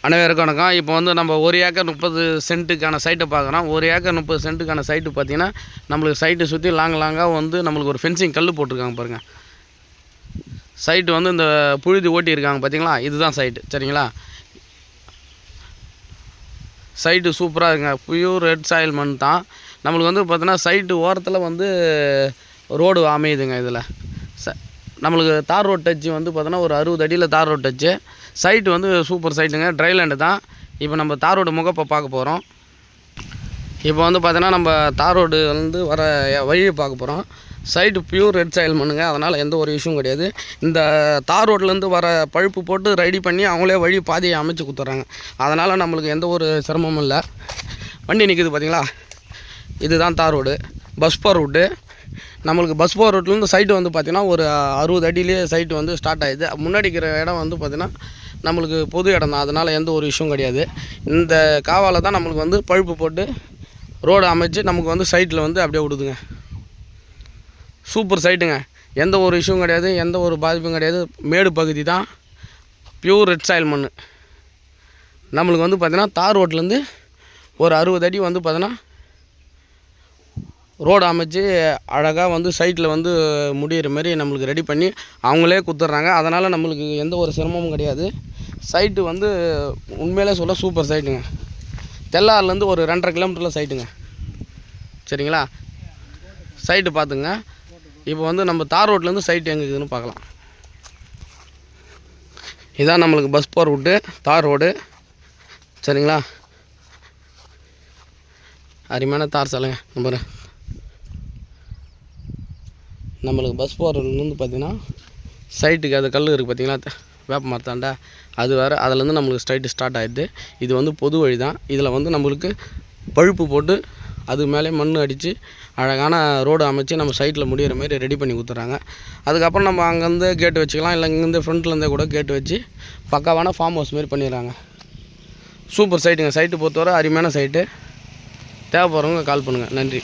அனைவருக்கும் வணக்கம். இப்போ வந்து நம்ம 1 ஏக்கர் 30 சென்ட்டுக்கான சைட்டை பார்க்குறோம். 1 ஏக்கர் 30 சென்ட்டுக்கான சைட்டு பார்த்திங்கன்னா நம்மளுக்கு சைட்டை சுற்றி லாங்காக வந்து நம்மளுக்கு ஒரு ஃபென்சிங் கல் போட்டிருக்காங்க பாருங்கள். சைட்டு வந்து இந்த புழுதி ஓட்டியிருக்காங்க பார்த்தீங்களா, இதுதான் சைட்டு. சரிங்களா, சைட்டு சூப்பராக இருக்குங்க. பியூர் ரெட் சாயில் மண் தான். நம்மளுக்கு வந்து பார்த்தீங்கன்னா சைட்டு ஓரத்தில் வந்து ரோடு அமையுதுங்க. இதில் நம்மளுக்கு தார் ரோட் டச்சு வந்து பார்த்தோன்னா ஒரு 60 அடியில் தார் ரோட் டச்சு. சைட்டு வந்து சூப்பர் சைட்டுங்க, ட்ரைலேண்டு தான். இப்போ நம்ம தார் ரோடு முகப்பை பார்க்க போகிறோம். இப்போ வந்து பார்த்தோன்னா நம்ம தார் ரோடு வந்து வர வழியை பார்க்க போகிறோம். சைட்டு பியூர் ரெட் சாயில் மண்ணுங்க, அதனால் எந்த ஒரு இஷ்யூவும் கிடையாது. இந்த தார் ரோட்லேருந்து வர பழுப்பு போட்டு ரெடி பண்ணி அவங்களே வழி பாதையை அமைச்சு கொடுத்துட்றாங்க. அதனால் நம்மளுக்கு எந்த ஒரு சிரமமும் இல்லை. வண்டி நிற்குது பார்த்தீங்களா, இதுதான் தார் ரோடு. பஸ் போர் ரூட்டு. நம்மளுக்கு பஸ் போர் ரூட்லேருந்து சைட்டு வந்து பார்த்திங்கன்னா ஒரு 60 அடியிலேயே சைட்டு வந்து ஸ்டார்ட் ஆகிடுது. முன்னாடி இருக்கிற இடம் வந்து பார்த்திங்கன்னா நம்மளுக்கு பொது இடம் தான், அதனால் எந்த ஒரு இஷ்யூவும் கிடையாது. இந்த காவால் தான் நம்மளுக்கு வந்து பழுப்பு போட்டு ரோடு அமைச்சு நமக்கு வந்து சைட்டில் வந்து அப்படியே விடுதுங்க. சூப்பர் சைட்டுங்க, எந்த ஒரு இஷ்யூவும் கிடையாது, எந்த ஒரு பாதிப்பும் கிடையாது. மேடு பகுதி தான், பியூர் ரெட் சாயில் மண். நம்மளுக்கு வந்து பார்த்திங்கன்னா தார் ரோட்லேருந்து ஒரு 60 அடி வந்து பார்த்திங்கன்னா ரோடு அமைச்சு அழகாக வந்து சைட்டில் வந்து முடிகிற மாதிரி நம்மளுக்கு ரெடி பண்ணி அவங்களே கொடுத்துட்றாங்க. அதனால் நம்மளுக்கு எந்த ஒரு சிரமமும் கிடையாது. சைட்டு வந்து உண்மையிலே சொல்ல சூப்பர் சைட்டுங்க. தெல்லாறுலேருந்து ஒரு 2.5 கிலோமீட்டரில் சைட்டுங்க. சரிங்களா, சைட்டு பார்த்துங்க. இப்போ வந்து நம்ம தார் ரோட்லேருந்து சைட்டு எங்கே இருக்குதுன்னு பார்க்கலாம். இதான் நம்மளுக்கு பஸ் போகிற ரூட்டு, தார் ரோடு. சரிங்களா, அருமையான தார் சாலைங்க. நம்மளுக்கு பஸ் போகிறதுலேருந்து பார்த்திங்கன்னா சைட்டுக்கு அது கல் இருக்குது பார்த்திங்களா, வேப்ப மரத்தாண்டா, அது வேறு. அதிலேருந்து நம்மளுக்கு ஸ்ட்ரைட்டு ஸ்டார்ட் ஆகிடுது. இது வந்து பொது வழி தான். இதில் வந்து நம்மளுக்கு பழுப்பு போட்டு அது மேலே மண் அடித்து அழகான ரோடு அமைச்சு நம்ம சைட்டில் முடிகிற மாதிரி ரெடி பண்ணி கொடுத்துட்றாங்க. அதுக்கப்புறம் நம்ம அங்கேருந்து கேட்டு வச்சுக்கலாம், இல்லை இங்கேருந்து ஃப்ரண்ட்லேருந்தே கூட கேட்டு வச்சு பக்காவான ஃபார்ம் ஹவுஸ் மாரி பண்ணிடுறாங்க. சூப்பர் சைட்டுங்க. சைட்டு பொறுத்தவரை அருமையான சைட்டு. தேவைப்படுறவங்க கால் பண்ணுங்கள். நன்றி.